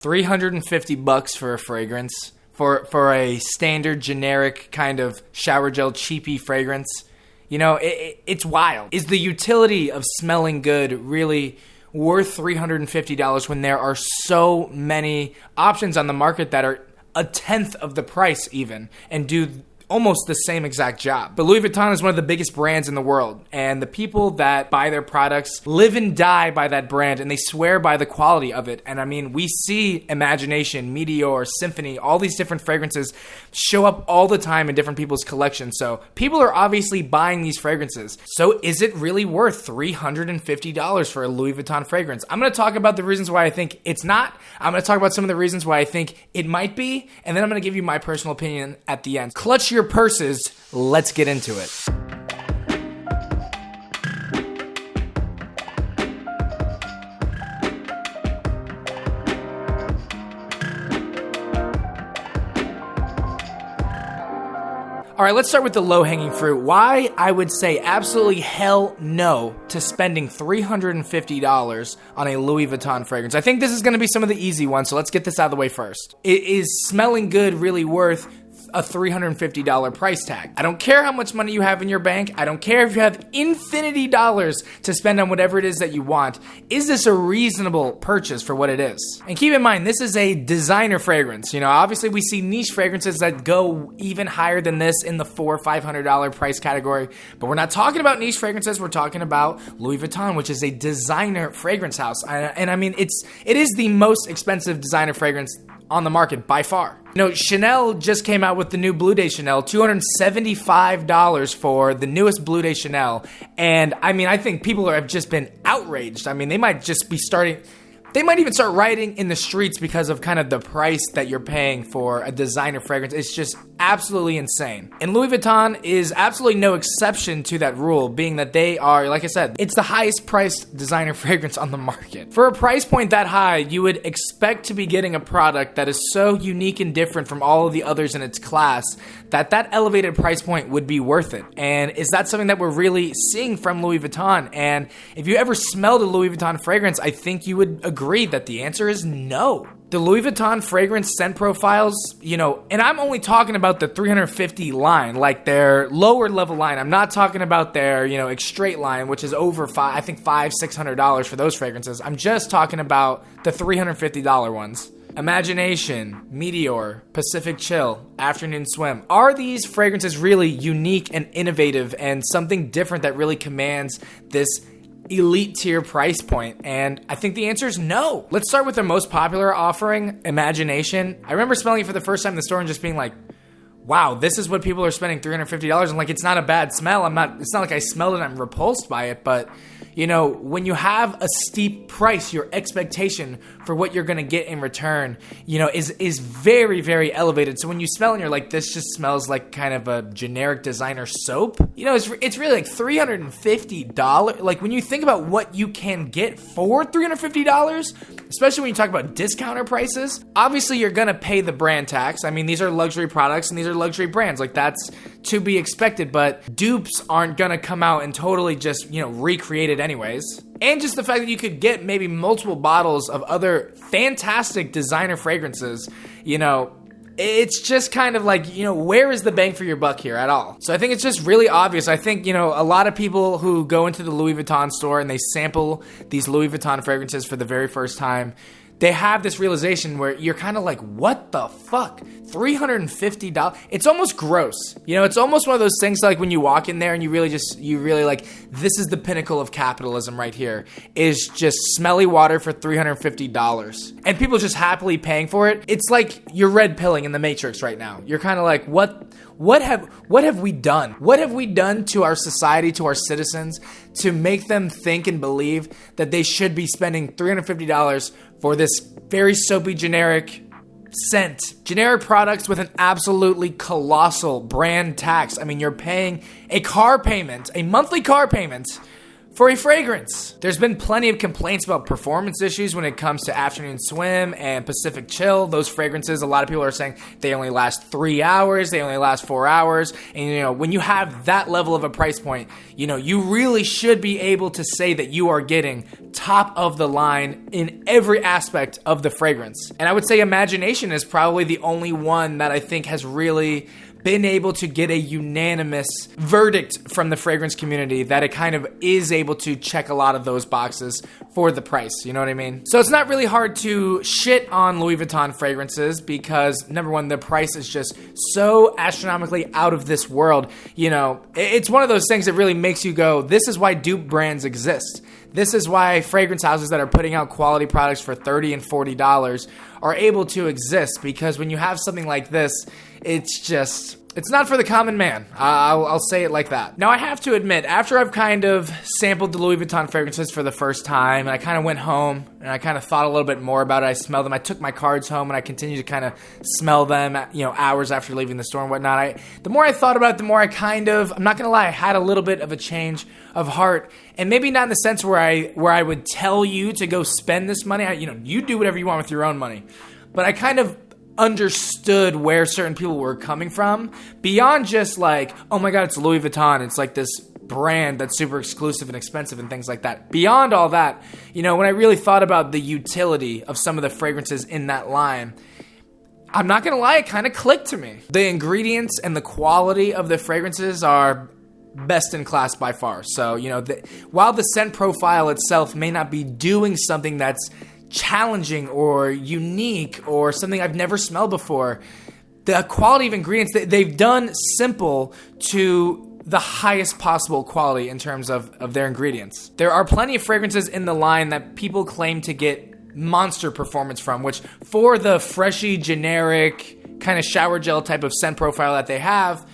$350 for a fragrance, for a standard generic kind of shower gel cheapy fragrance. You know, it's wild. Is the utility of smelling good really worth $350 when there are so many options on the market that are a tenth of the price even and do almost the same exact job? But Louis Vuitton is one of the biggest brands in the world, and the people that buy their products live and die by that brand, and they swear by the quality of it. And I mean, we see Imagination, Meteore, Symphony, all these different fragrances show up all the time in different people's collections. So people are obviously buying these fragrances. So is it really worth $350 for a Louis Vuitton fragrance? I'm going to talk about the reasons why I think it's not. I'm going to talk about some of the reasons why I think it might be, and then I'm going to give you my personal opinion at the end. Clutch your purses, let's get into it. All right, let's start with the low-hanging fruit. Why I would say absolutely hell no to spending $350 on a Louis Vuitton fragrance. I think this is going to be some of the easy ones, so let's get this out of the way first. Is smelling good really worth a $350 price tag? I don't care how much money you have in your bank. I don't care if you have infinity dollars to spend on whatever it is that you want. Is this a reasonable purchase for what it is? And keep in mind, this is a designer fragrance. You know, obviously we see niche fragrances that go even higher than this in the $400 or $500 price category, but we're not talking about niche fragrances. We're talking about Louis Vuitton, which is a designer fragrance house. And I mean, it is the most expensive designer fragrance on the market by far. You know, Chanel just came out with the new Bleu de Chanel, $275 for the newest Bleu de Chanel. And I mean, I think people have just been outraged. I mean, they might even start rioting in the streets because of kind of the price that you're paying for a designer fragrance. It's just absolutely insane. And Louis Vuitton is absolutely no exception to that rule, being that they are, like I said, it's the highest priced designer fragrance on the market. For a price point that high, you would expect to be getting a product that is so unique and different from all of the others in its class that elevated price point would be worth it. And is that something that we're really seeing from Louis Vuitton? And if you ever smelled a Louis Vuitton fragrance, I think you would agree that the answer is no. The Louis Vuitton fragrance scent profiles, you know, and I'm only talking about the 350 line, like their lower level line. I'm not talking about their, you know, straight line, which is over $600 for those fragrances. I'm just talking about the $350 ones. Imagination, Meteor, Pacific Chill, Afternoon Swim. Are these fragrances really unique and innovative and something different that really commands this elite tier price point? And I think the answer is no. Let's start with their most popular offering, Imagination. I remember smelling it for the first time in the store and just being like, wow, this is what people are spending $350. And like, it's not a bad smell. It's not like I smelled it and I'm repulsed by it, but you know, when you have a steep price, your expectation for what you're going to get in return, you know, is very, very elevated. So when you smell and you're like, this just smells like kind of a generic designer soap, you know, it's really like $350. Like when you think about what you can get for $350, especially when you talk about discounter prices, obviously you're going to pay the brand tax. I mean, these are luxury products and these are luxury brands. Like that's to be expected, but dupes aren't going to come out and totally just, you know, recreate it anyways. And just the fact that you could get maybe multiple bottles of other fantastic designer fragrances, you know, it's just kind of like, you know, where is the bang for your buck here at all? So I think it's just really obvious. I think, you know, a lot of people who go into the Louis Vuitton store and they sample these Louis Vuitton fragrances for the very first time, they have this realization where you're kind of like, what the fuck? $350? It's almost gross. You know, it's almost one of those things like when you walk in there and you really like, this is the pinnacle of capitalism right here, is just smelly water for $350. And people just happily paying for it. It's like you're red pilling in the Matrix right now. You're kind of like, what have we done? What have we done to our society, to our citizens, to make them think and believe that they should be spending $350 for this very soapy generic scent? Generic products with an absolutely colossal brand tax. I mean, you're paying a monthly car payment for a fragrance. There's been plenty of complaints about performance issues when it comes to Afternoon Swim and Pacific Chill. Those fragrances, a lot of people are saying they only last 3 hours, they only last 4 hours. And when you have that level of a price point, you really should be able to say that you are getting top of the line in every aspect of the fragrance. And I would say Imagination is probably the only one that I think has really been able to get a unanimous verdict from the fragrance community that it kind of is able to check a lot of those boxes for the price, you know what I mean? So it's not really hard to shit on Louis Vuitton fragrances because, number one, the price is just so astronomically out of this world. It's one of those things that really makes you go, this is why dupe brands exist. This is why fragrance houses that are putting out quality products for $30 and $40 are able to exist, because when you have something like this, it's not for the common man. I'll say it like that. Now, I have to admit, after I've kind of sampled the Louis Vuitton fragrances for the first time, and I kind of went home, and I kind of thought a little bit more about it, I smelled them, I took my cards home, and I continued to kind of smell them, hours after leaving the store and whatnot. The more I thought about it, the more I'm not gonna lie, I had a little bit of a change of heart, and maybe not in the sense where I would tell you to go spend this money. You do whatever you want with your own money. But I kind of understood where certain people were coming from, beyond just like, oh my god, it's Louis Vuitton, it's like this brand that's super exclusive and expensive and things like that. Beyond all that, when I really thought about the utility of some of the fragrances in that line, I'm not gonna lie, it kind of clicked to me. The ingredients and the quality of the fragrances are best in class by far. So, while the scent profile itself may not be doing something that's challenging or unique or something I've never smelled before, the quality of ingredients, they've done simple to the highest possible quality in terms of their ingredients. There are plenty of fragrances in the line that people claim to get monster performance from, which for the freshie, generic, kind of shower gel type of scent profile that they have,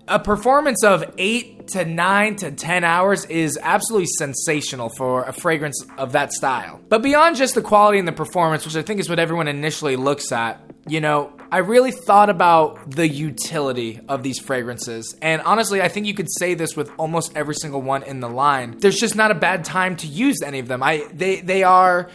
a performance of 8 to 9 to 10 hours is absolutely sensational for a fragrance of that style. But beyond just the quality and the performance, which I think is what everyone initially looks at, I really thought about the utility of these fragrances. And honestly, I think you could say this with almost every single one in the line. There's just not a bad time to use any of them. They are,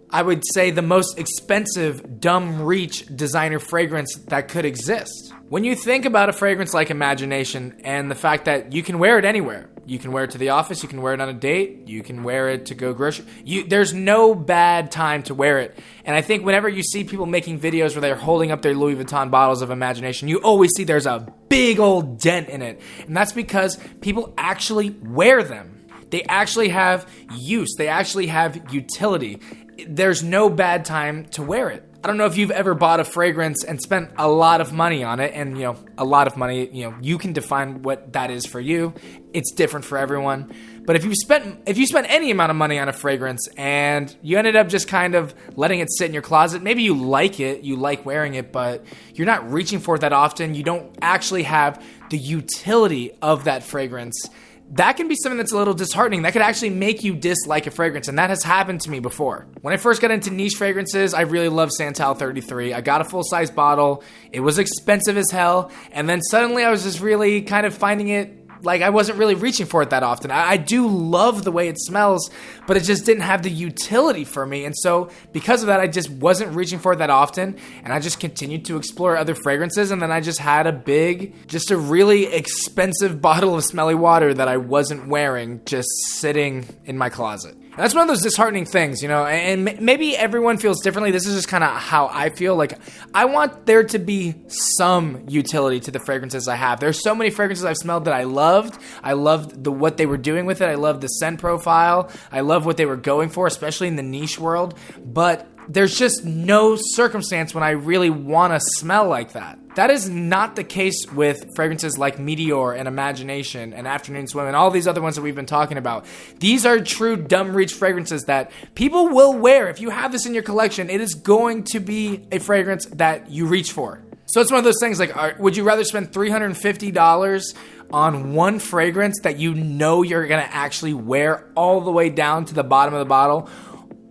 I would say, the most expensive dumb reach designer fragrance that could exist. When you think about a fragrance like Imagination and the fact that you can wear it anywhere, you can wear it to the office, you can wear it on a date, you can wear it to go grocery, there's no bad time to wear it. And I think whenever you see people making videos where they're holding up their Louis Vuitton bottles of Imagination, you always see there's a big old dent in it. And that's because people actually wear them. They actually have use. They actually have utility. There's no bad time to wear it. I don't know if you've ever bought a fragrance and spent a lot of money on it, and a lot of money, you can define what that is for you. It's different for everyone. But if you spent any amount of money on a fragrance and you ended up just kind of letting it sit in your closet, maybe you like it, you like wearing it, but you're not reaching for it that often, you don't actually have the utility of that fragrance, that can be something that's a little disheartening. That could actually make you dislike a fragrance, and that has happened to me before. When I first got into niche fragrances, I really loved Santal 33. I got a full-size bottle. It was expensive as hell, and then suddenly I was just really kind of finding it like I wasn't really reaching for it that often. I do love the way it smells, but it just didn't have the utility for me. And so because of that, I just wasn't reaching for it that often. And I just continued to explore other fragrances. And then I just had a really expensive bottle of smelly water that I wasn't wearing, just sitting in my closet. And that's one of those disheartening things, and maybe everyone feels differently. This is just kind of how I feel. Like, I want there to be some utility to the fragrances I have. There's so many fragrances I've smelled that I loved. I loved what they were doing with it. I loved the scent profile. I love what they were going for, especially in the niche world. But there's just no circumstance when I really want to smell like that. That is not the case with fragrances like Meteore and Imagination and Afternoon Swim and all these other ones that we've been talking about. These are true dumb reach fragrances that people will wear. If you have this in your collection, it is going to be a fragrance that you reach for. So it's one of those things like, would you rather spend $350 on one fragrance that you're going to actually wear all the way down to the bottom of the bottle?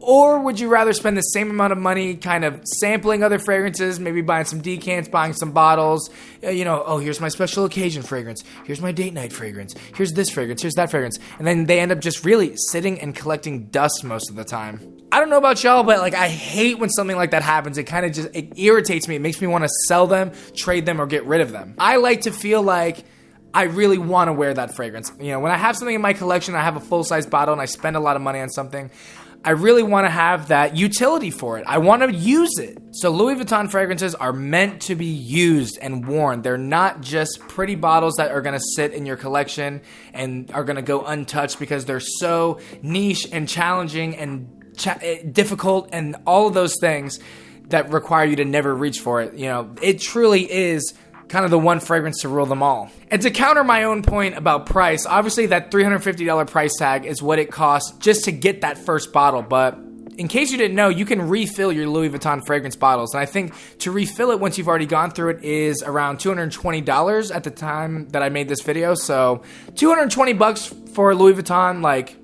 Or would you rather spend the same amount of money kind of sampling other fragrances, maybe buying some decants, buying some bottles, oh, here's my special occasion fragrance, here's my date night fragrance, here's this fragrance, here's that fragrance, and then they end up just really sitting and collecting dust most of the time. I don't know about y'all, but like I hate when something like that happens. It kind of just, it irritates me. It makes me want to sell them, trade them, or get rid of them. I like to feel like I really want to wear that fragrance. When I have something in my collection, I have a full-size bottle and I spend a lot of money on something, I really want to have that utility for it. I want to use it. So Louis Vuitton fragrances are meant to be used and worn. They're not just pretty bottles that are going to sit in your collection and are going to go untouched because they're so niche and challenging and difficult and all of those things that require you to never reach for it. It truly is kind of the one fragrance to rule them all. And to counter my own point about price, obviously that $350 price tag is what it costs just to get that first bottle, but in case you didn't know, you can refill your Louis Vuitton fragrance bottles, and I think to refill it once you've already gone through it is around $220 at the time that I made this video, so $220 for Louis Vuitton, like,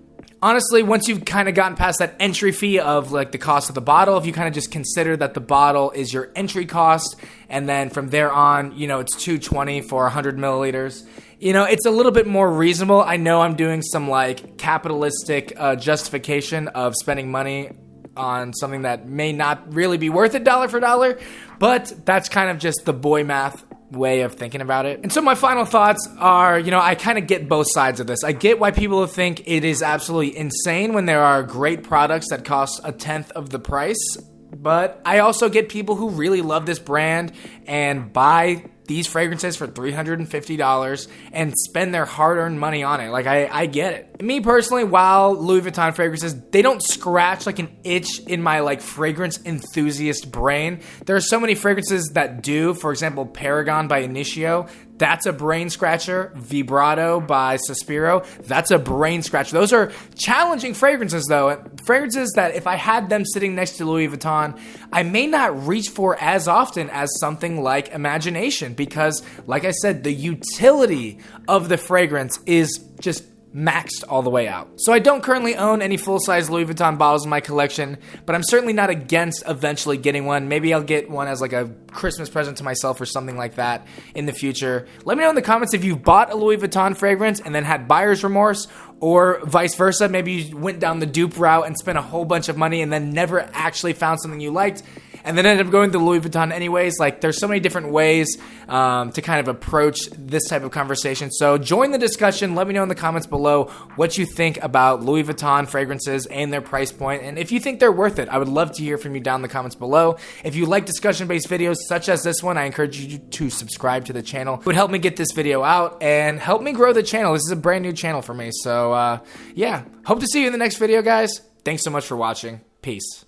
honestly, once you've kind of gotten past that entry fee of like the cost of the bottle, if you kind of just consider that the bottle is your entry cost, and then from there on, it's $220 for 100 milliliters, it's a little bit more reasonable. I know I'm doing some like capitalistic justification of spending money on something that may not really be worth it dollar for dollar, but that's kind of just the boy math way of thinking about it. And so my final thoughts are, I kind of get both sides of this. I get why people think it is absolutely insane when there are great products that cost a tenth of the price, but I also get people who really love this brand and buy these fragrances for $350 and spend their hard-earned money on it. Like, I get it. Me personally, while Louis Vuitton fragrances, they don't scratch like an itch in my like fragrance enthusiast brain. There are so many fragrances that do. For example, Paragon by Initio, that's a brain scratcher. Vibrato by Sospiro, that's a brain scratcher. Those are challenging fragrances though. Fragrances that if I had them sitting next to Louis Vuitton, I may not reach for as often as something like Imagination, because like I said, the utility of the fragrance is just maxed all the way out. So I don't currently own any full-size Louis Vuitton bottles in my collection, but I'm certainly not against eventually getting one. Maybe I'll get one as like a Christmas present to myself or something like that in the future. Let me know in the comments if you've bought a Louis Vuitton fragrance and then had buyer's remorse, or vice versa. Maybe you went down the dupe route and spent a whole bunch of money and then never actually found something you liked, and then ended up going to Louis Vuitton anyways. Like, there's so many different ways to kind of approach this type of conversation. So join the discussion. Let me know in the comments below what you think about Louis Vuitton fragrances and their price point, and if you think they're worth it. I would love to hear from you down in the comments below. If you like discussion-based videos such as this one, I encourage you to subscribe to the channel. It would help me get this video out and help me grow the channel. This is a brand new channel for me. So yeah, hope to see you in the next video, guys. Thanks so much for watching. Peace.